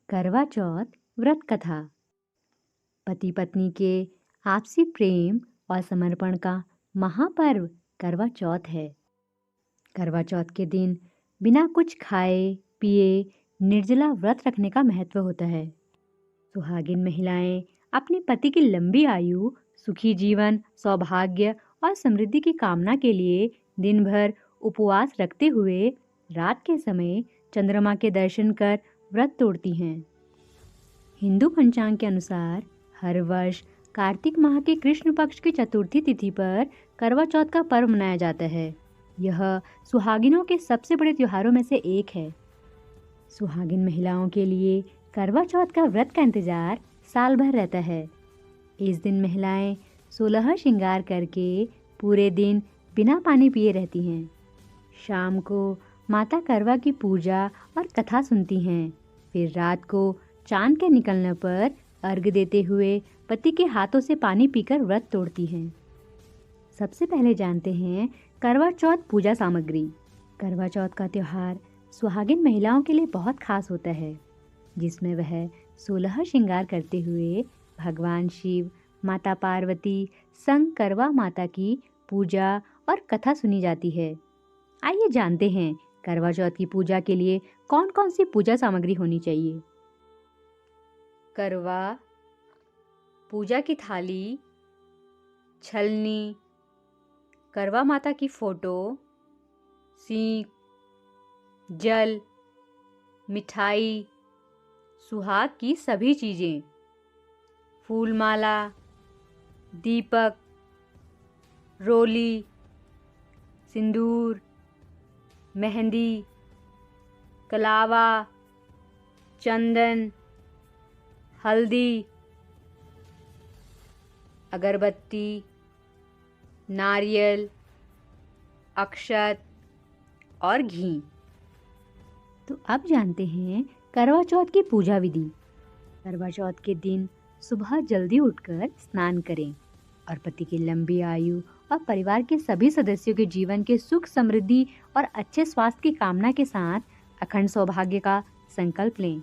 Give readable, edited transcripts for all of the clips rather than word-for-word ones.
करवा चौथ व्रत कथा। पति पत्नी के आपसी प्रेम और समर्पण का महापर्व करवा चौथ है। करवा चौथ के दिन बिना कुछ खाए पिए निर्जला व्रत रखने का महत्व होता है। सुहागिन महिलाएं अपने पति की लंबी आयु, सुखी जीवन, सौभाग्य और समृद्धि की कामना के लिए दिन भर उपवास रखते हुए रात के समय चंद्रमा के दर्शन कर व्रत तोड़ती हैं। हिंदू पंचांग के अनुसार हर वर्ष कार्तिक माह के कृष्ण पक्ष की चतुर्थी तिथि पर करवा चौथ का पर्व मनाया जाता है। यह सुहागिनों के सबसे बड़े त्योहारों में से एक है। सुहागिन महिलाओं के लिए करवा चौथ का व्रत का इंतजार साल भर रहता है। इस दिन महिलाएं 16 श्रृंगार करके पूरे दिन बिना पानी पिए रहती हैं। शाम को माता करवा की पूजा और कथा सुनती हैं। फिर रात को चांद के निकलने पर अर्घ देते हुए पति के हाथों से पानी पीकर व्रत तोड़ती हैं। सबसे पहले जानते हैं करवा चौथ पूजा सामग्री। करवा चौथ का त्यौहार सुहागिन महिलाओं के लिए बहुत खास होता है, जिसमें वह 16 श्रृंगार करते हुए भगवान शिव, माता पार्वती संग करवा माता की पूजा और कथा सुनी जाती है। आइए जानते हैं करवा चौथ की पूजा के लिए कौन कौन सी पूजा सामग्री होनी चाहिए। करवा, पूजा की थाली, छलनी, करवा माता की फोटो, सीख, जल, मिठाई, सुहाग की सभी चीजें, फूलमाला, दीपक, रोली, सिंदूर, मेहंदी, कलावा, चंदन, हल्दी, अगरबत्ती, नारियल, अक्षत और घी। तो अब जानते हैं करवा चौथ की पूजा विधि। करवा चौथ के दिन सुबह जल्दी उठकर स्नान करें और पति की लंबी आयु और परिवार के सभी सदस्यों के जीवन के सुख, समृद्धि और अच्छे स्वास्थ्य की कामना के साथ अखंड सौभाग्य का संकल्प लें।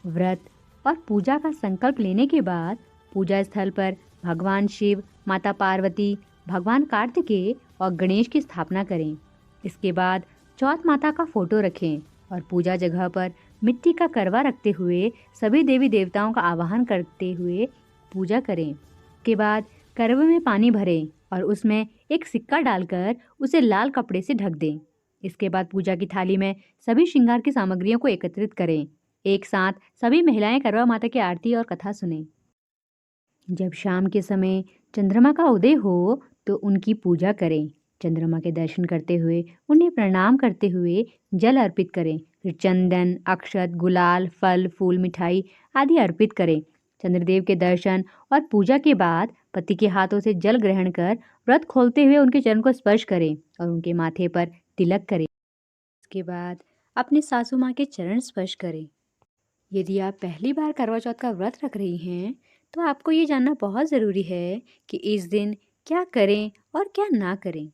व्रत और पूजा का संकल्प लेने के बाद पूजा स्थल पर भगवान शिव, माता पार्वती, भगवान कार्तिकेय और गणेश की स्थापना करें। इसके बाद चौथ माता का फोटो रखें और पूजा जगह पर मिट्टी का करवा रखते हुए सभी देवी देवताओं का आवाहन करते हुए पूजा करें। इसके बाद करवे में पानी भरें और उसमें एक सिक्का डालकर उसे लाल कपड़े से ढक दें। इसके बाद पूजा की थाली में सभी श्रृंगार की सामग्रियों को एकत्रित करें। एक साथ सभी महिलाएं करवा माता की आरती और कथा सुनें। जब शाम के समय चंद्रमा का उदय हो तो उनकी पूजा करें। चंद्रमा के दर्शन करते हुए उन्हें प्रणाम करते हुए जल अर्पित करें। फिर चंदन, अक्षत, गुलाल, फल, फूल, मिठाई आदि अर्पित करें। चंद्रदेव के दर्शन और पूजा के बाद पति के हाथों से जल ग्रहण कर व्रत खोलते हुए उनके चरण को स्पर्श करें और उनके माथे पर तिलक करें। इसके बाद अपनी सासू माँ के चरण स्पर्श करें। यदि आप पहली बार करवा चौथ का व्रत रख रही हैं तो आपको ये जानना बहुत ज़रूरी है कि इस दिन क्या करें और क्या ना करें।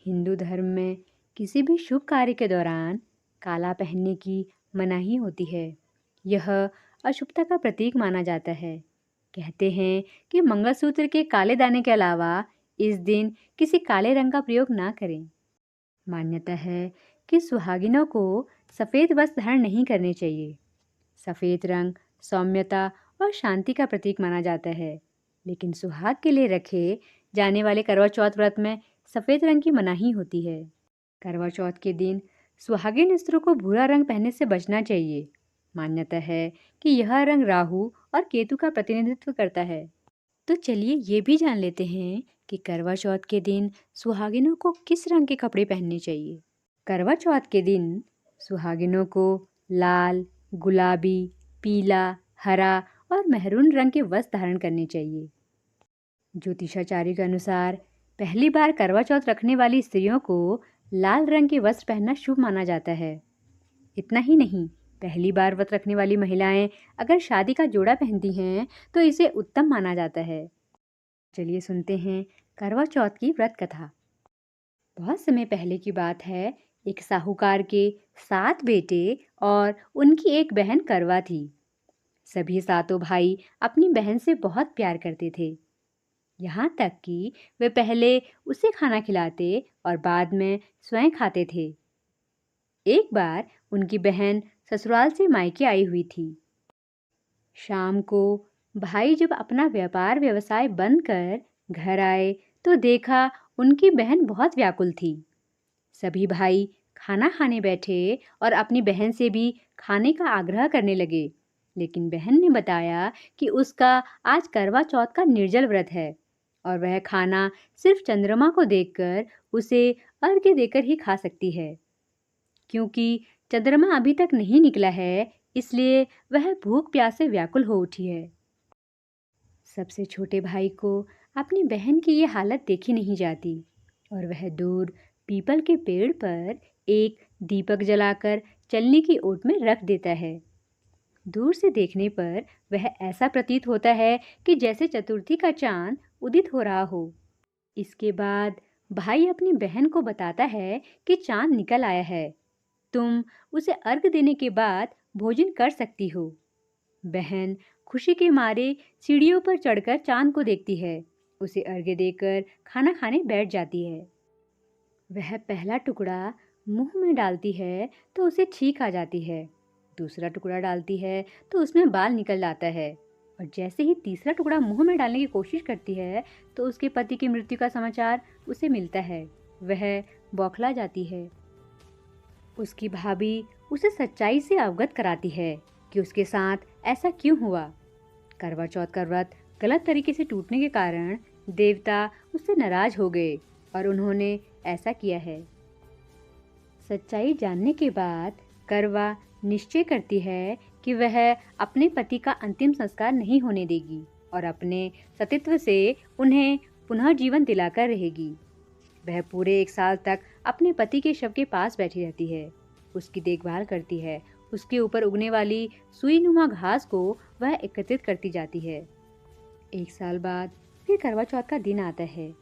हिंदू धर्म में किसी भी शुभ कार्य के दौरान काला पहनने की मनाही होती है। यह अशुभता का प्रतीक माना जाता है। कहते हैं कि मंगलसूत्र के काले दाने के अलावा इस दिन किसी काले रंग का प्रयोग ना करें। मान्यता है कि सुहागिनों को सफ़ेद वस्त्र धारण नहीं करने चाहिए। सफ़ेद रंग सौम्यता और शांति का प्रतीक माना जाता है, लेकिन सुहाग के लिए रखे जाने वाले करवा चौथ व्रत में सफ़ेद रंग की मनाही होती है। करवा चौथ के दिन सुहागिन स्त्रियों को भूरा रंग पहनने से बचना चाहिए। मान्यता है कि यह रंग राहु और केतु का प्रतिनिधित्व करता है। तो चलिए ये भी जान लेते हैं कि करवा चौथ के दिन सुहागिनों को किस रंग के कपड़े पहनने चाहिए। करवा चौथ के दिन सुहागिनों को लाल, गुलाबी, पीला, हरा और मेहरून रंग के वस्त्र धारण करने चाहिए। ज्योतिषाचार्य के अनुसार पहली बार करवा चौथ रखने वाली स्त्रियों को लाल रंग के वस्त्र पहनना शुभ माना जाता है। इतना ही नहीं, पहली बार व्रत रखने वाली महिलाएं अगर शादी का जोड़ा पहनती हैं तो इसे उत्तम माना जाता है। चलिए सुनते हैं करवा चौथ की व्रत कथा। बहुत समय पहले की बात है एक साहूकार के 7 बेटे और उनकी एक बहन करवा थी। सभी सातों भाई अपनी बहन से बहुत प्यार करते थे, यहाँ तक कि वे पहले उसे खाना खिलाते और बाद में स्वयं खाते थे। एक बार उनकी बहन ससुराल से मायके आई हुई थी। शाम को भाई जब अपना व्यापार व्यवसाय बंद कर घर आए तो देखा उनकी बहन बहुत व्याकुल थी। सभी भाई खाना खाने बैठे और अपनी बहन से भी खाने का आग्रह करने लगे, लेकिन बहन ने बताया कि उसका आज करवा चौथ का निर्जल व्रत है और वह खाना सिर्फ चंद्रमा को देखकर उसे अर्घ्य देकर ही खा सकती है। क्योंकि चंद्रमा अभी तक नहीं निकला है, इसलिए वह भूख प्यास से व्याकुल हो उठी है। सबसे छोटे भाई को अपनी बहन की ये हालत देखी नहीं जाती और वह दूर पीपल के पेड़ पर एक दीपक जलाकर चलने की ओट में रख देता है। दूर से देखने पर वह ऐसा प्रतीत होता है कि जैसे चतुर्थी का चांद उदित हो रहा हो। इसके बाद भाई अपनी बहन को बताता है कि चांद निकल आया है, तुम उसे अर्घ देने के बाद भोजन कर सकती हो। बहन खुशी के मारे सीढ़ियों पर चढ़कर चांद को देखती है, उसे अर्घ्य देकर खाना खाने बैठ जाती है। वह पहला टुकड़ा मुंह में डालती है तो उसे छींक आ जाती है, दूसरा टुकड़ा डालती है तो उसमें बाल निकल आता है और जैसे ही तीसरा टुकड़ा मुंह में डालने की कोशिश करती है तो उसके पति की मृत्यु का समाचार उसे मिलता है। वह बौखला जाती है। उसकी भाभी उसे सच्चाई से अवगत कराती है कि उसके साथ ऐसा क्यों हुआ। करवा चौथ का व्रत गलत तरीके से टूटने के कारण देवता उससे नाराज हो गए और उन्होंने ऐसा किया है। सच्चाई जानने के बाद करवा निश्चय करती है कि वह अपने पति का अंतिम संस्कार नहीं होने देगी और अपने सतीत्व से उन्हें पुनः जीवन दिलाकर रहेगी। वह पूरे 1 साल तक अपने पति के शव के पास बैठी रहती है, उसकी देखभाल करती है, उसके ऊपर उगने वाली सुई नुमा घास को वह एकत्रित करती जाती है। 1 साल बाद फिर करवा चौथ का दिन आता है।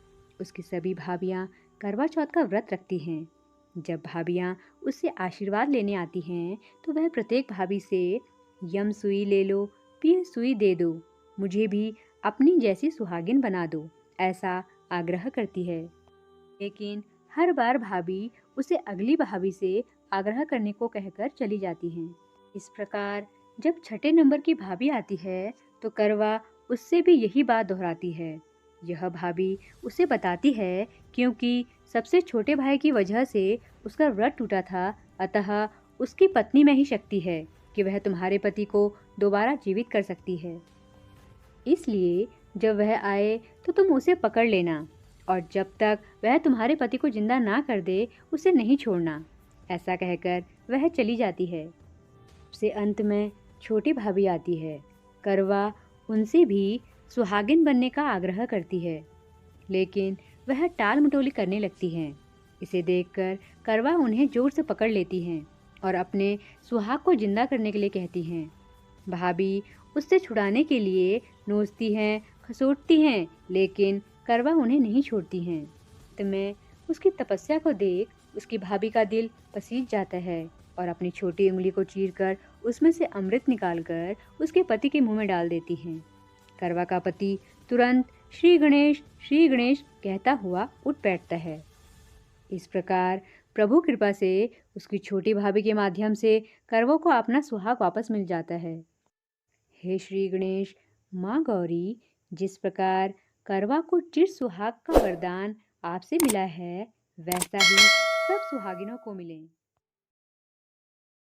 उसकी सभी भाभियाँ करवा चौथ का व्रत रखती हैं। जब भाभियाँ उससे आशीर्वाद लेने आती हैं तो वह प्रत्येक भाभी से यम सुई ले लो, पिय सुई दे दो, मुझे भी अपनी जैसी सुहागिन बना दो, ऐसा आग्रह करती है। लेकिन हर बार भाभी उसे अगली भाभी से आग्रह करने को कहकर चली जाती हैं। इस प्रकार जब छठे नंबर की भाभी आती है तो करवा उससे भी यही बात दोहराती है। यह भाभी उसे बताती है क्योंकि सबसे छोटे भाई की वजह से उसका व्रत टूटा था, अतः उसकी पत्नी में ही शक्ति है कि वह तुम्हारे पति को दोबारा जीवित कर सकती है। इसलिए जब वह आए तो तुम उसे पकड़ लेना और जब तक वह तुम्हारे पति को जिंदा ना कर दे उसे नहीं छोड़ना, ऐसा कहकर वह चली जाती है। सबसे अंत में छोटी भाभी आती है। करवा उनसे भी सुहागिन बनने का आग्रह करती है, लेकिन वह टाल मटोली करने लगती हैं। इसे देखकर करवा उन्हें जोर से पकड़ लेती हैं और अपने सुहाग को जिंदा करने के लिए कहती हैं। भाभी उससे छुड़ाने के लिए नोचती हैं, खसोटती हैं, लेकिन करवा उन्हें नहीं छोड़ती हैं। तो मैं उसकी तपस्या को देख उसकी भाभी का दिल पसीज जाता है और अपनी छोटी उंगली को चीरकर उसमें से अमृत निकालकर उसके पति के मुंह में डाल देती हैं। करवा का पति तुरंत श्री गणेश कहता हुआ उठ बैठता है। इस प्रकार प्रभु कृपा से उसकी छोटी भाभी के माध्यम से करवों को अपना सुहाग वापस मिल जाता है। हे श्री गणेश, माँ गौरी, जिस प्रकार करवा को चिर सुहाग का वरदान आपसे मिला है, वैसा ही सब सुहागिनों को मिले।